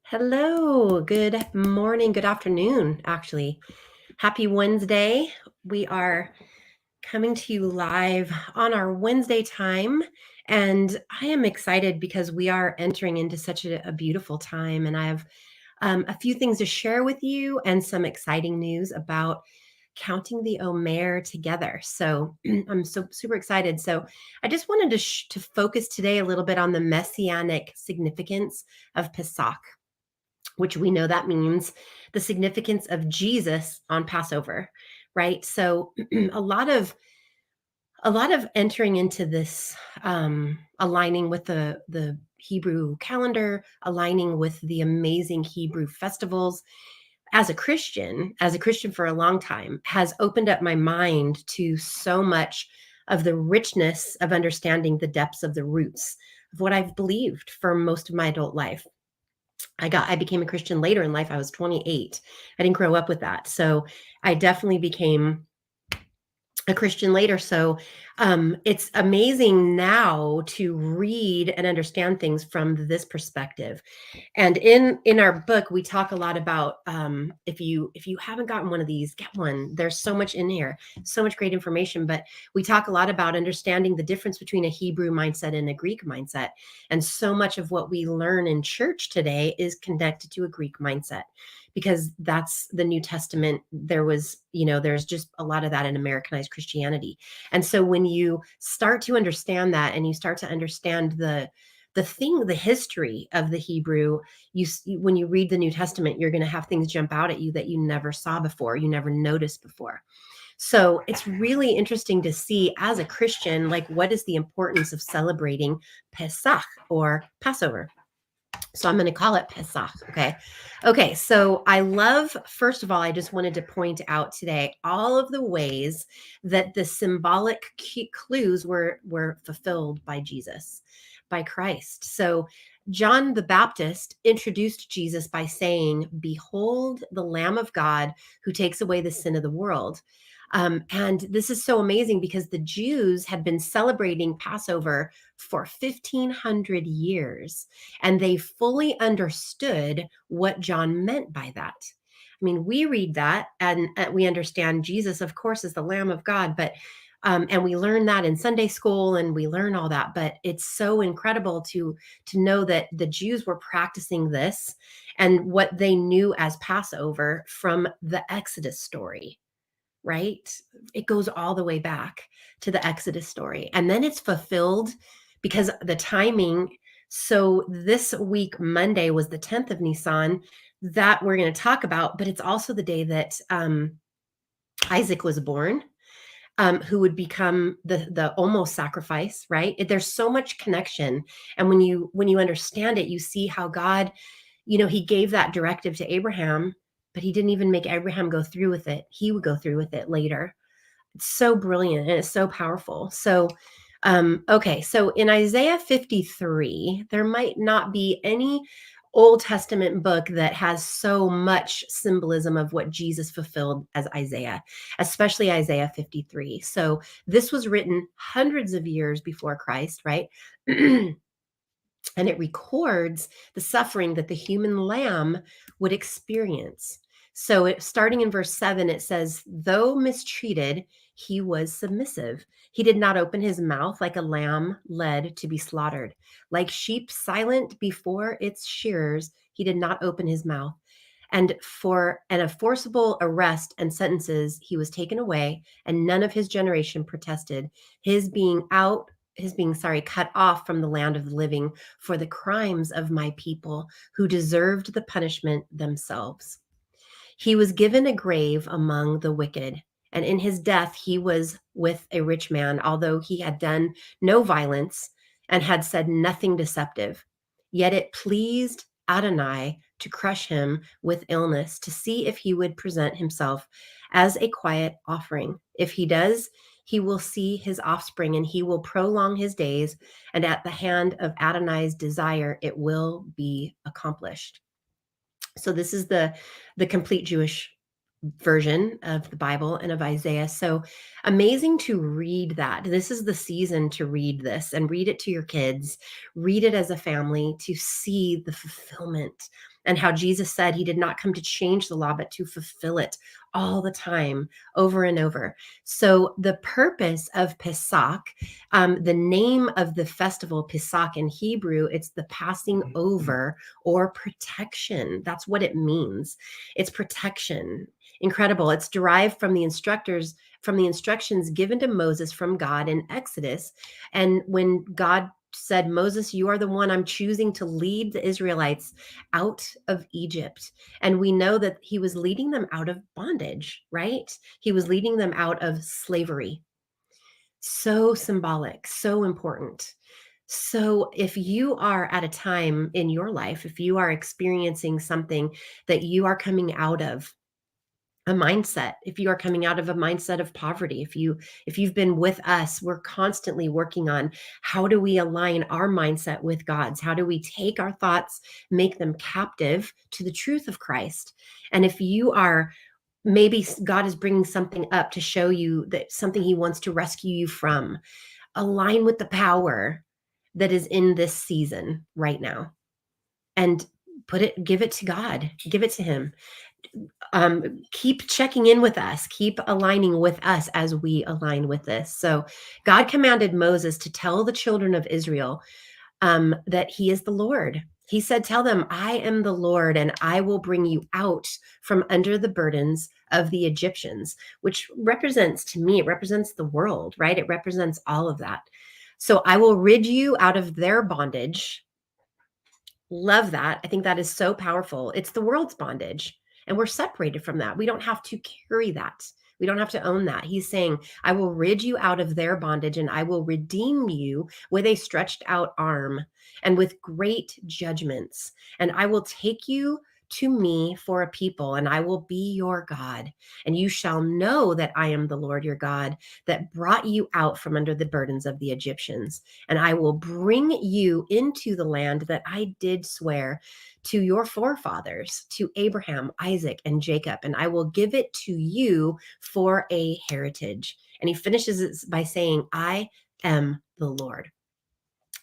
Hello, good morning, good afternoon, actually. Happy Wednesday. We are coming to you live on our Wednesday time. And I am excited because we are entering into such a beautiful time. And I have a few things to share with you and some exciting news about counting the Omer together. So I'm so super excited. So I just wanted to focus today a little bit on the messianic significance of Pesach, which we know that means the significance of Jesus on Passover, right? So a lot of entering into this, aligning with the Hebrew calendar, aligning with the amazing Hebrew festivals. As a Christian for a long time, has opened up my mind to so much of the richness of understanding the depths of the roots of what I've believed for most of my adult life. I became a Christian later in life. I was 28. I didn't grow up with that. So I definitely became a Christian later. So it's amazing now to read and understand things from this perspective. And in our book, we talk a lot about, if you haven't gotten one of these, get one. There's so much in here, so much great information. But we talk a lot about understanding the difference between a Hebrew mindset and a Greek mindset. And so much of what we learn in church today is connected to a Greek mindset, because that's the New Testament. There's just a lot of that in Americanized Christianity. And so when you start to understand that, and you start to understand the history of the Hebrew, when you read the New Testament, you're going to have things jump out at you that you never saw before, you never noticed before. So it's really interesting to see, as a Christian, like, what is the importance of celebrating Pesach, or Passover. So I'm going to call it Pesach. Okay. So first of all, I just wanted to point out today all of the ways that the symbolic clues were fulfilled by Jesus, by Christ. So John the Baptist introduced Jesus by saying, "Behold the Lamb of God who takes away the sin of the world." And this is so amazing because the Jews had been celebrating Passover for 1,500 years, and they fully understood what John meant by that. I mean, we read that, and we understand Jesus, of course, is the Lamb of God, but and we learn that in Sunday school, and we learn all that. But it's so incredible to know that the Jews were practicing this and what they knew as Passover from the Exodus story, right? It goes all the way back to the Exodus story. And then it's fulfilled because the timing. So this week, Monday, was the 10th of Nisan, that we're going to talk about, but it's also the day that Isaac was born, who would become the almost sacrifice, right? There's so much connection. And when you understand it, you see how God, he gave that directive to Abraham, but he didn't even make Abraham go through with it. He would go through with it later. It's so brilliant, and it's so powerful. So, okay. So in Isaiah 53, there might not be any Old Testament book that has so much symbolism of what Jesus fulfilled as Isaiah, especially Isaiah 53. So this was written hundreds of years before Christ, right? And it records the suffering that the human lamb would experience. So starting in verse 7, it says, "Though mistreated, he was submissive. He did not open his mouth, like a lamb led to be slaughtered. Like sheep silent before its shearers, he did not open his mouth. And for a forcible arrest and sentences, he was taken away, and none of his generation protested. His being out his being sorry cut off from the land of the living for the crimes of my people, who deserved the punishment themselves. He was given a grave among the wicked, and in his death he was with a rich man, although he had done no violence and had said nothing deceptive. Yet it pleased Adonai to crush him with illness, to see if he would present himself as a quiet offering. If he does, he will see his offspring, and he will prolong his days, and at the hand of Adonai's desire it will be accomplished." So this is the complete Jewish version of the Bible and of Isaiah. So amazing to read that. This is the season to read this, and read it to your kids, read it as a family, to see the fulfillment and how Jesus said he did not come to change the law, but to fulfill it all the time, over and over. So the purpose of Pesach, the name of the festival, Pesach in Hebrew, it's the passing over or protection. That's what it means. It's protection. Incredible. It's derived from the instructions given to Moses from God in Exodus. And when God said, Moses, you are the one I'm choosing to lead the Israelites out of Egypt. And we know that he was leading them out of bondage, right? He was leading them out of slavery. So symbolic, so important. So if you are at a time in your life, if you are experiencing something that you are coming out of, a mindset, if you are coming out of a mindset of poverty, if you've been with us, we're constantly working on how do we align our mindset with God's, how do we take our thoughts, make them captive to the truth of Christ. And if you are, maybe God is bringing something up to show you that something he wants to rescue you from, align with the power that is in this season right now, and give it to God, give it to him. Keep checking in with us, keep aligning with us as we align with this. So God commanded Moses to tell the children of Israel that he is the Lord. He said, tell them, I am the Lord, and I will bring you out from under the burdens of the Egyptians, which represents, to me, it represents the world, right? It represents all of that. So I will rid you out of their bondage. Love that. I think that is so powerful. It's the world's bondage, and we're separated from that. We don't have to carry that. We don't have to own that. He's saying, I will rid you out of their bondage, and I will redeem you with a stretched out arm and with great judgments. And I will take you to me for a people, and I will be your God. And you shall know that I am the Lord your God that brought you out from under the burdens of the Egyptians. And I will bring you into the land that I did swear to your forefathers, to Abraham, Isaac, and Jacob, and I will give it to you for a heritage. And he finishes it by saying, I am the Lord.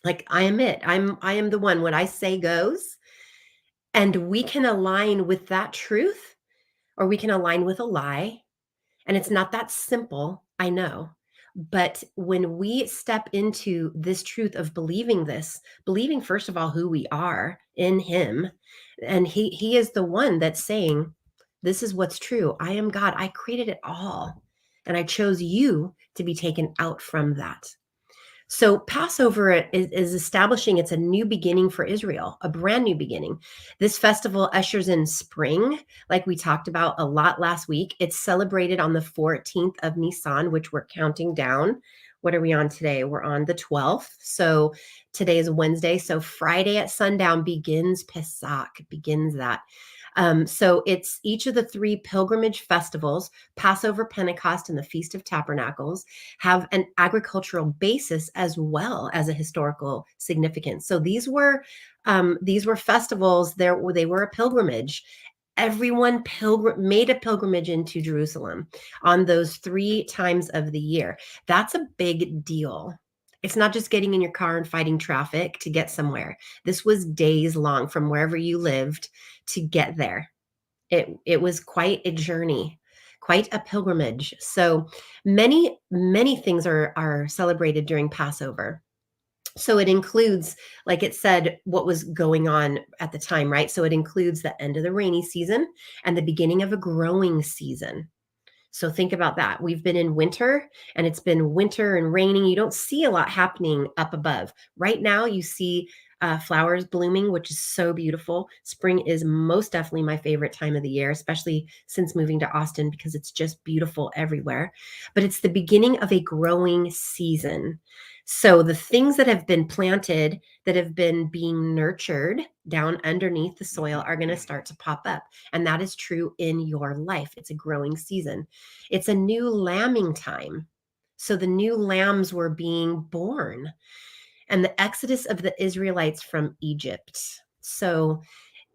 Like, I am it. I am the one. What I say goes. And we can align with that truth, or we can align with a lie. And it's not that simple, I know. But when we step into this truth of believing this, believing first of all who we are in him, and he is the one that's saying, this is what's true. I am God. I created it all. And I chose you to be taken out from that. So Passover is establishing, it's a new beginning for Israel, a brand new beginning. This festival ushers in spring, like we talked about a lot last week. It's celebrated on the 14th of Nisan, which we're counting down. What are we on today? We're on the 12th. So today is Wednesday. So Friday at sundown begins Pesach, begins that. So it's each of the three pilgrimage festivals, Passover, Pentecost, and the Feast of Tabernacles, have an agricultural basis as well as a historical significance. So these were festivals. They were a pilgrimage. Everyone made a pilgrimage into Jerusalem on those 3 times of the year. That's a big deal. It's not just getting in your car and fighting traffic to get somewhere. This was days long from wherever you lived to get there. It was quite a journey, quite a pilgrimage. So many things are celebrated during Passover. So it includes, like it said, what was going on at the time, right? So it includes the end of the rainy season and the beginning of a growing season. So think about that. We've been in winter, and it's been winter and raining. You don't see a lot happening up above. Right now, you see flowers blooming, which is so beautiful. Spring is most definitely my favorite time of the year, especially since moving to Austin, because it's just beautiful everywhere. But it's the beginning of a growing season. So the things that have been planted, that have been being nurtured down underneath the soil, are going to start to pop up. And that is true in your life. It's a growing season. It's a new lambing time. So the new lambs were being born, and the exodus of the Israelites from Egypt. So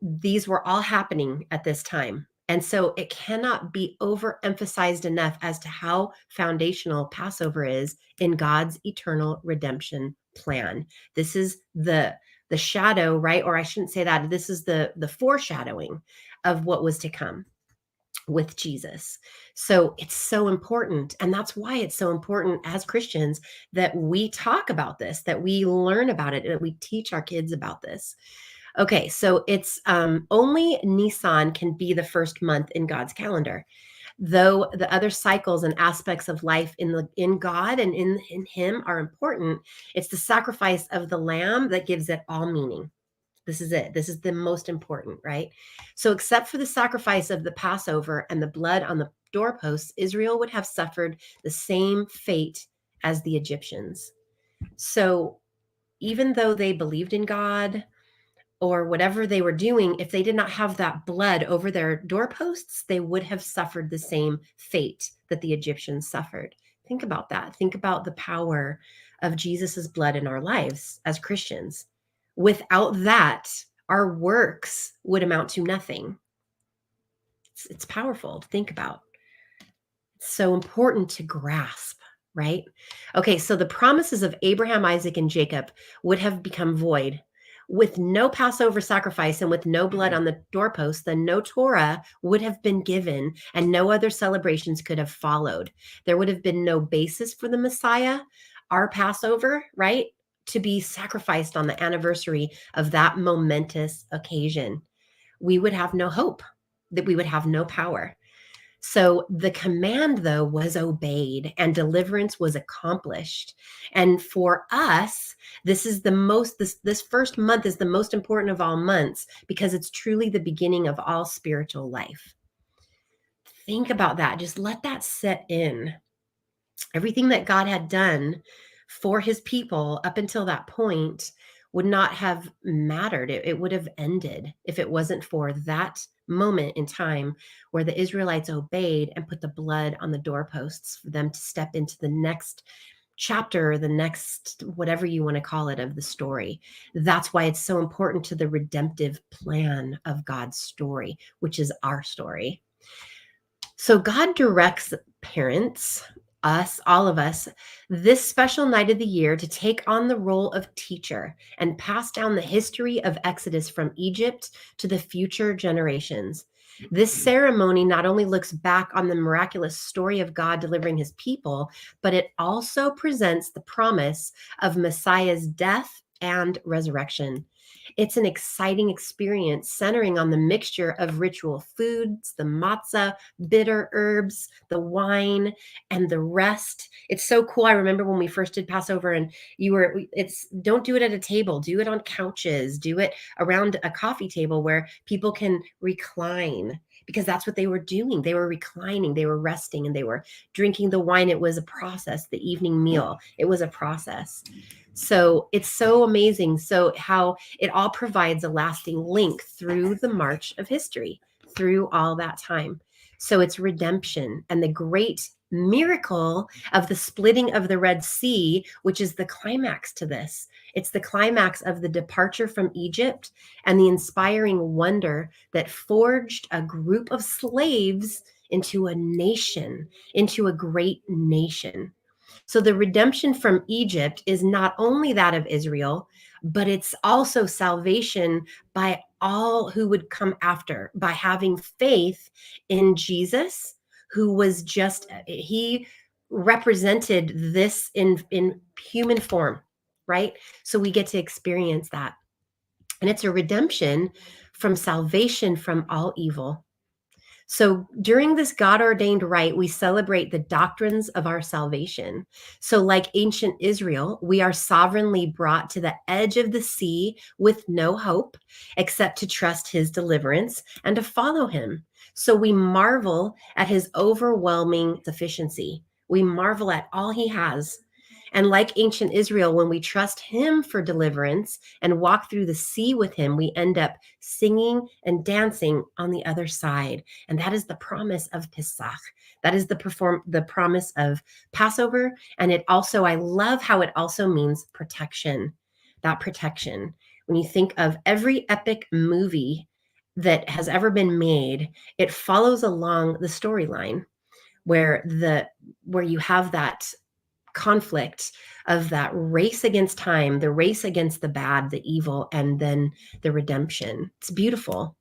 these were all happening at this time. And so it cannot be overemphasized enough as to how foundational Passover is in God's eternal redemption plan. This is the the shadow, right? Or I shouldn't say that. This is the foreshadowing of what was to come with Jesus. So it's so important. And that's why it's so important as Christians that we talk about this, that we learn about it, that we teach our kids about this. Okay, so it's only Nisan can be the first month in God's calendar. Though the other cycles and aspects of life in God and in Him are important, it's the sacrifice of the lamb that gives it all meaning. This is it. This is the most important, right? So, except for the sacrifice of the Passover and the blood on the doorposts, Israel would have suffered the same fate as the Egyptians. So, even though they believed in God, or whatever they were doing, if they did not have that blood over their doorposts, they would have suffered the same fate that the Egyptians suffered. Think about that. Think about the power of Jesus's blood in our lives as Christians. Without that, our works would amount to nothing. It's powerful to think about. It's so important to grasp, right? Okay, so the promises of Abraham, Isaac, and Jacob would have become void. With no Passover sacrifice and with no blood on the doorpost, then no Torah would have been given and no other celebrations could have followed. There would have been no basis for the Messiah, our Passover, right? To be sacrificed on the anniversary of that momentous occasion. We would have no hope, that we would have no power. So the command, though, was obeyed and deliverance was accomplished. And for us, this first month is the most important of all months because it's truly the beginning of all spiritual life. Think about that. Just let that set in. Everything that God had done for his people up until that point would not have mattered. It would have ended if it wasn't for that moment in time where the Israelites obeyed and put the blood on the doorposts for them to step into the next chapter, the next, whatever you want to call it, of the story. That's why it's so important to the redemptive plan of God's story, which is our story. So God directs parents, us, all of us, this special night of the year to take on the role of teacher and pass down the history of Exodus from Egypt to the future generations. This ceremony not only looks back on the miraculous story of God delivering his people, but it also presents the promise of Messiah's death and resurrection. It's an exciting experience centering on the mixture of ritual foods, the matzah, bitter herbs, the wine, and the rest. It's so cool. I remember when we first did Passover and don't do it at a table, do it on couches, do it around a coffee table where people can recline, because that's what they were doing. They were reclining, they were resting, and they were drinking the wine. It was a process. The evening meal, it was a process. So it's so amazing. So how it all provides a lasting link through the march of history, through all that time. So it's redemption and the great miracle of the splitting of the Red Sea, which is the climax to this. It's the climax of the departure from Egypt and the inspiring wonder that forged a group of slaves into a nation, into a great nation. So the redemption from Egypt is not only that of Israel, but it's also salvation by all who would come after, by having faith in Jesus, who was he represented this in human form, right? So we get to experience that. And it's a redemption from salvation from all evil. So during this God ordained rite, we celebrate the doctrines of our salvation. So, like ancient Israel, we are sovereignly brought to the edge of the sea with no hope except to trust his deliverance and to follow him. So, we marvel at his overwhelming sufficiency. We marvel at all he has. And like ancient Israel, when we trust him for deliverance and walk through the sea with him, we end up singing and dancing on the other side. And that is the promise of Pesach. That is the promise of Passover. And I love how it also means protection. That protection. When you think of every epic movie that has ever been made, it follows along the storyline where you have that conflict of that race against time, the race against the bad, the evil, and then the redemption. It's beautiful.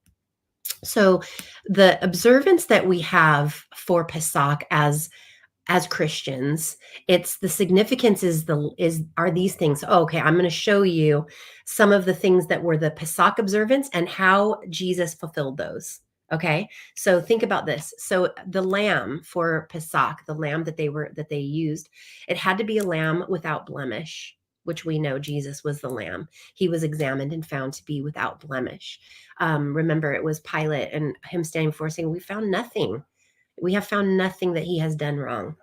So the observance that we have for Pesach as Christians, it's the significance are these things. Oh, okay, I'm going to show you some of the things that were the Pesach observance and how Jesus fulfilled those. Okay, so think about this. So the lamb for Pesach, the lamb that they used, it had to be a lamb without blemish, which we know Jesus was the lamb. He was examined and found to be without blemish. Remember, it was Pilate and him standing before saying, "We found nothing. We have found nothing that he has done wrong."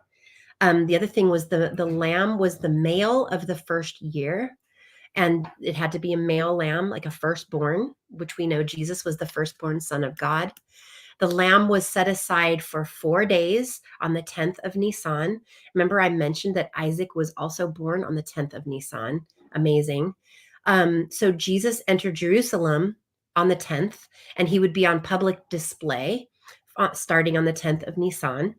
The other thing was the lamb was the male of the first year, and it had to be a male lamb, like a firstborn, which we know Jesus was the firstborn son of God. The lamb was set aside for 4 days on the 10th of Nisan. Remember, I mentioned that Isaac was also born on the 10th of Nisan. Amazing. So Jesus entered Jerusalem on the 10th, and he would be on public display starting on the 10th of Nisan.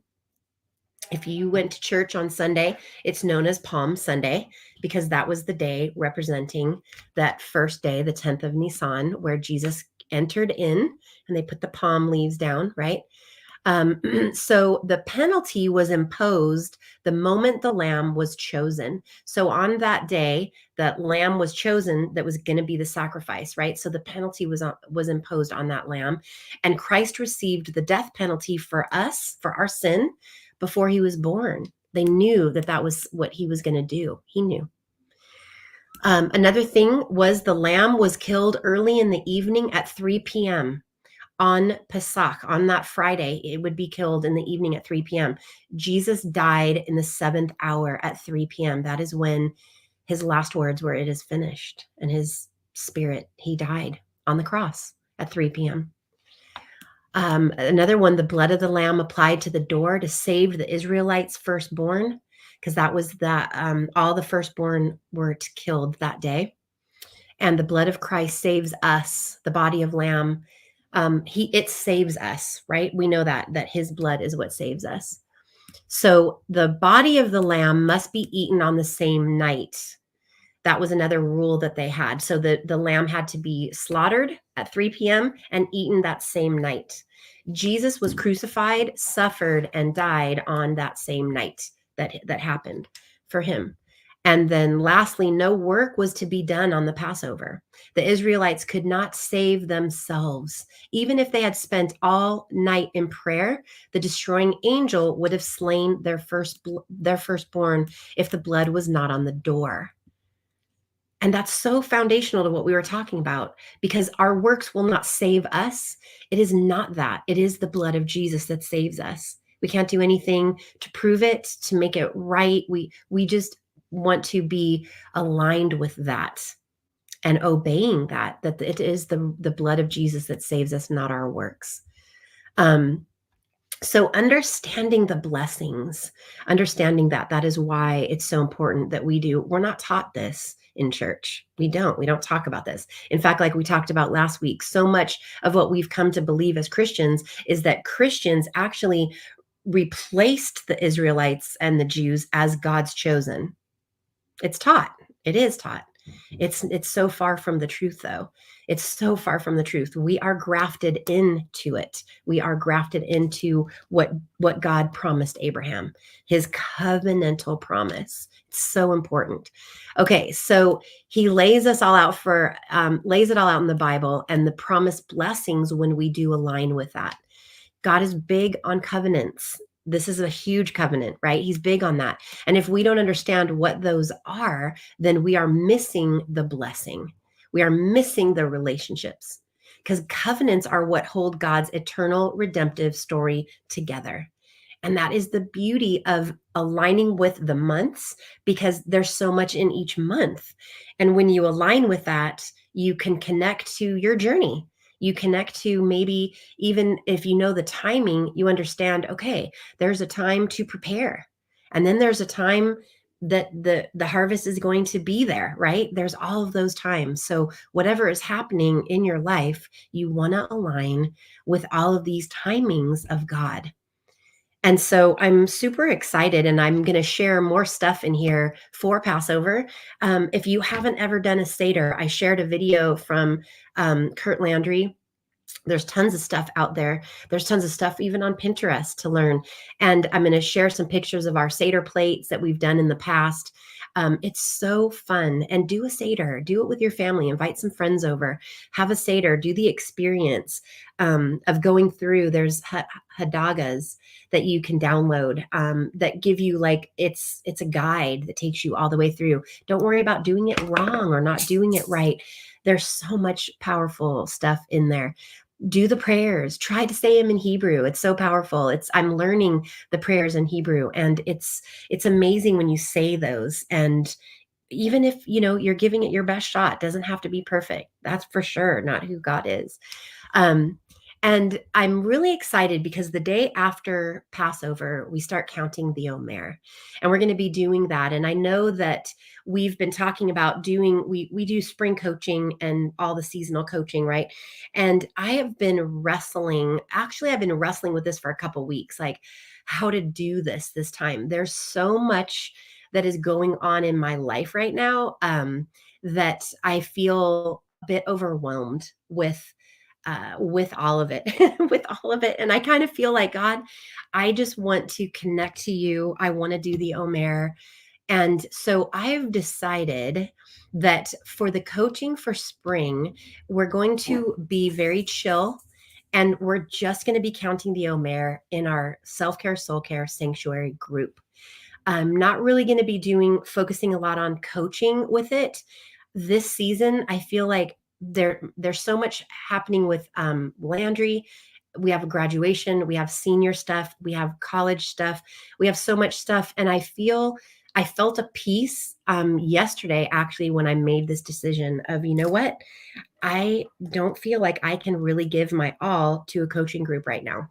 If you went to church on Sunday, it's known as Palm Sunday because that was the day representing that first day, the 10th of Nisan, where Jesus entered in and they put the palm leaves down, right? So the penalty was imposed the moment the lamb was chosen. So on that day, that lamb was chosen that was going to be the sacrifice, right? So the penalty was imposed on that lamb, and Christ received the death penalty for us, for our sin, before he was born. They knew that that was what he was going to do. He knew. Another thing was the lamb was killed early in the evening at 3 p.m. on Pesach, on that Friday. It would be killed in the evening at 3 p.m. Jesus died in the 7th hour at 3 p.m. That is when his last words were, "It is finished." And his spirit, he died on the cross at 3 p.m. Another one, the blood of the lamb applied to the door to save the Israelites' firstborn, because that was all the firstborn were killed that day. And the blood of Christ saves us, the body of lamb. It saves us, right? We know that his blood is what saves us. So the body of the lamb must be eaten on the same night. That was another rule that they had. So the lamb had to be slaughtered at 3 p.m. and eaten that same night. Jesus was crucified, suffered, and died on that same night that happened for him. And then lastly, no work was to be done on the Passover. The Israelites could not save themselves. Even if they had spent all night in prayer, the destroying angel would have slain their firstborn if the blood was not on the door. And that's so foundational to what we were talking about, because our works will not save us. It is not that. It is the blood of Jesus that saves us. We can't do anything to prove it, to make it right. We just want to be aligned with that and obeying that it is the blood of Jesus that saves us, not our works. So understanding the blessings, understanding that is why it's so important that we're not taught this in church. We don't talk about this. In fact, like we talked about last week, so much of what we've come to believe as Christians is that Christians actually replaced the Israelites and the Jews as God's chosen. It's taught. It is taught. It's so far from the truth, though. It's so far from the truth. We are grafted into it. We are grafted into what God promised Abraham, his covenantal promise. It's so important. Okay, so he lays it all out in the Bible and the promised blessings when we do align with that. God is big on covenants. This is a huge covenant, right? He's big on that. And if we don't understand what those are, then we are missing the blessing. We are missing the relationships, because covenants are what hold God's eternal redemptive story together. And that is the beauty of aligning with the months, because there's so much in each month. And when you align with that, you can connect to your journey. You connect to, maybe even if you know the timing, you understand, okay, there's a time to prepare. And then there's a time that the harvest is going to be there, right? There's all of those times. So whatever is happening in your life, you want to align with all of these timings of God. And so I'm super excited, and I'm going to share more stuff in here for Passover. If you haven't ever done a Seder, I shared a video from Kurt Landry. There's tons of stuff out there. There's tons of stuff even on Pinterest to learn. And I'm going to share some pictures of our Seder plates that we've done in the past. It's so fun. And do a Seder, do it with your family, invite some friends over, have a Seder, do the experience of going through. There's Hadagas that you can download that give you like, it's a guide that takes you all the way through. Don't worry about doing it wrong or not doing it right. There's so much powerful stuff in there. Do the prayers, try to say them in Hebrew. It's so powerful. I'm learning the prayers in Hebrew, and it's amazing when you say those. And even if you're giving it your best shot, doesn't have to be perfect. That's for sure not who God is. um, and I'm really excited because the day after Passover, we start counting the Omer, and we're going to be doing that. And I know that we've been talking about we do spring coaching and all the seasonal coaching, right? And I have been wrestling. Actually, I've been wrestling with this for a couple weeks, like how to do this time. There's so much that is going on in my life right now, that I feel a bit overwhelmed with all of it, with all of it. And I kind of feel like, God, I just want to connect to you. I want to do the Omer. And so I've decided that for the coaching for spring, we're going to be very chill, and we're just going to be counting the Omer in our self care, soul care sanctuary group. I'm not really going to be focusing a lot on coaching with it this season. I feel like there's so much happening with Landry. We have a graduation, we have senior stuff, we have college stuff, we have so much stuff. And I felt a peace yesterday, actually, when I made this decision of, you know what, I don't feel like I can really give my all to a coaching group right now,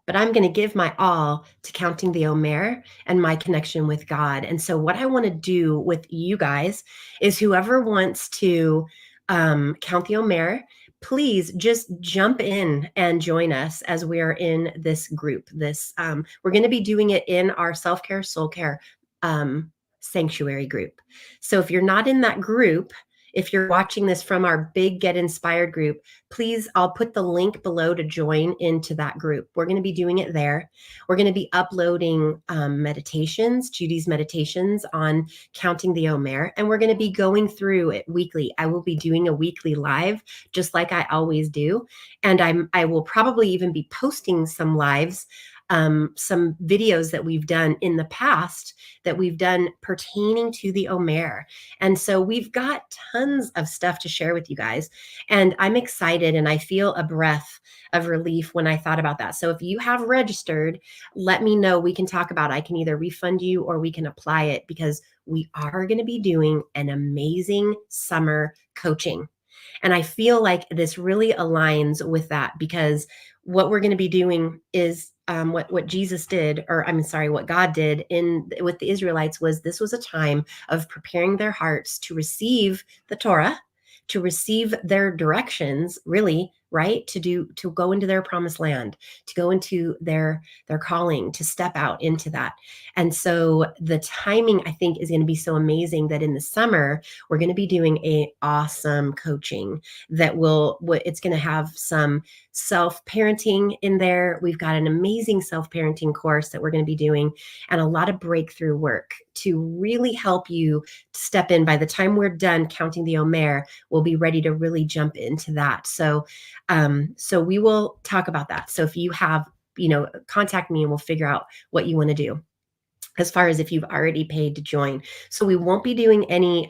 but I'm going to give my all to counting the Omer and my connection with God. And so, what I want to do with you guys is whoever wants to count the Omer, please just jump in and join us as we are in this group. We're going to be doing it in our self care, soul care sanctuary group. So, if you're not in that group, if you're watching this from our big Get Inspired group, please, I'll put the link below to join into that group. We're going to be doing it there. We're going to be uploading meditations, Judy's meditations on counting the Omer, and we're going to be going through it weekly. I will be doing a weekly live, just like I always do. And I will probably even be posting some lives, some videos that we've done in the past that we've done pertaining to the Omer. And so we've got tons of stuff to share with you guys. And I'm excited, and I feel a breath of relief when I thought about that. So if you have registered, let me know. We can talk about it. I can either refund you or we can apply it, because we are going to be doing an amazing summer coaching. And I feel like this really aligns with that, because what we're going to be doing is what Jesus did, or I'm sorry, what God did with the Israelites was, this was a time of preparing their hearts to receive the Torah, to receive their directions, really, right? To go into their promised land, to go into their calling, to step out into that. And so the timing, I think, is going to be so amazing that in the summer, we're going to be doing a awesome coaching that it's going to have some self-parenting in there. We've got an amazing self-parenting course that we're going to be doing, and a lot of breakthrough work to really help you step in. By the time we're done counting the Omer, we'll be ready to really jump into that. So we will talk about that. So if you have, contact me and we'll figure out what you want to do as far as if you've already paid to join. So we won't be doing any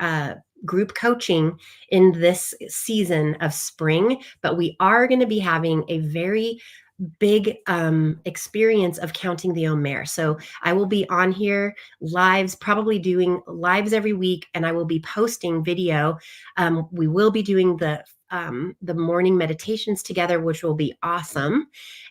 group coaching in this season of spring, but we are going to be having a very big experience of counting the Omer. So I will be on here lives, probably doing lives every week, and I will be posting video. We will be doing the the morning meditations together, which will be awesome.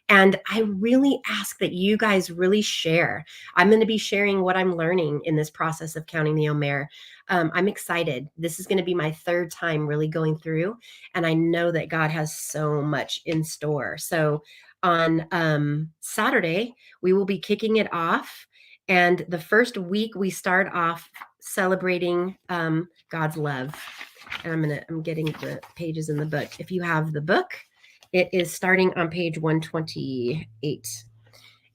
And I really ask that you guys really share. I'm going to be sharing what I'm learning in this process of counting the Omer. I'm excited. This is going to be my third time really going through, and I know that God has so much in store. So on Saturday, we will be kicking it off. And the first week, we start off celebrating God's love. And I'm getting the pages in the book. If you have the book, it is starting on page 128.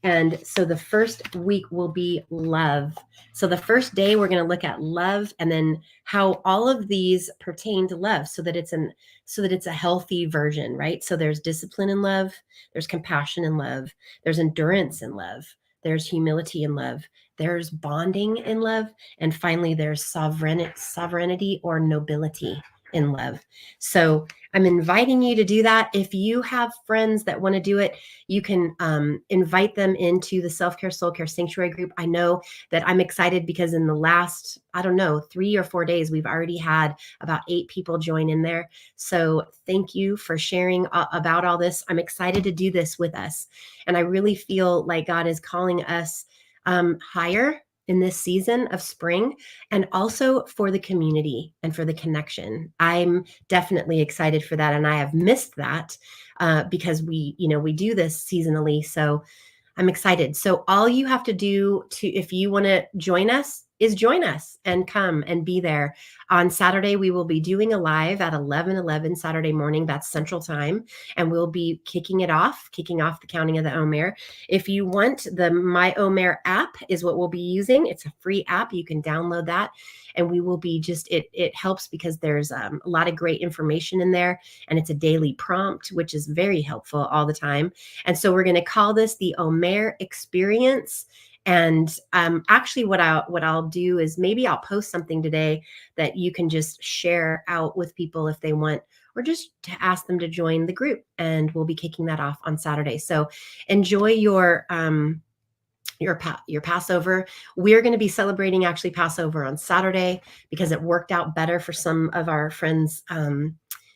And so the first week will be love. So the first day we're going to look at love, and then how all of these pertain to love, so that it's a healthy version, right? So there's discipline in love, there's compassion in love, there's endurance in love, there's humility in love, there's bonding in love, and finally there's sovereignty or nobility in love. So I'm inviting you to do that. If you have friends that want to do it, you can invite them into the Self-Care Soul Care Sanctuary group. I know that I'm excited because in the last, I don't know, 3 or 4 days, we've already had about 8 people join in there. So thank you for sharing about all this. I'm excited to do this with us. And I really feel like God is calling us higher in this season of spring, and also for the community and for the connection. I'm definitely excited for that. And I have missed that because we do this seasonally. So I'm excited. So all you have to do if you want to join us, is join us and come and be there. On Saturday, we will be doing a live at 11:11 Saturday morning. That's Central Time. And we'll be kicking off the counting of the Omer. If you want, the My Omer app is what we'll be using. It's a free app. You can download that. And we will be it helps because there's a lot of great information in there. And it's a daily prompt, which is very helpful all the time. And so we're going to call this the Omer Experience. And actually what I'll do is maybe I'll post something today that you can just share out with people if they want, or just to ask them to join the group. And we'll be kicking that off on Saturday. So enjoy your Passover. We're going to be celebrating actually Passover on Saturday because it worked out better for some of our friends'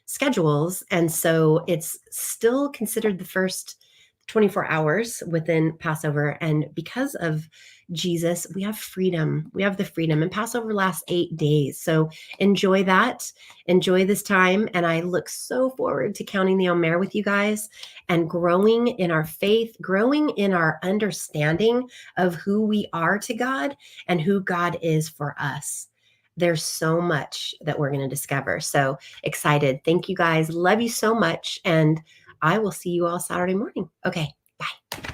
schedules. And so it's still considered the first 24 hours within Passover. And because of Jesus, we have freedom. We have the freedom. And Passover lasts 8 days. So enjoy that. Enjoy this time. And I look so forward to counting the Omer with you guys and growing in our faith, growing in our understanding of who we are to God and who God is for us. There's so much that we're going to discover. So excited. Thank you guys. Love you so much. And I will see you all Saturday morning. Okay, bye.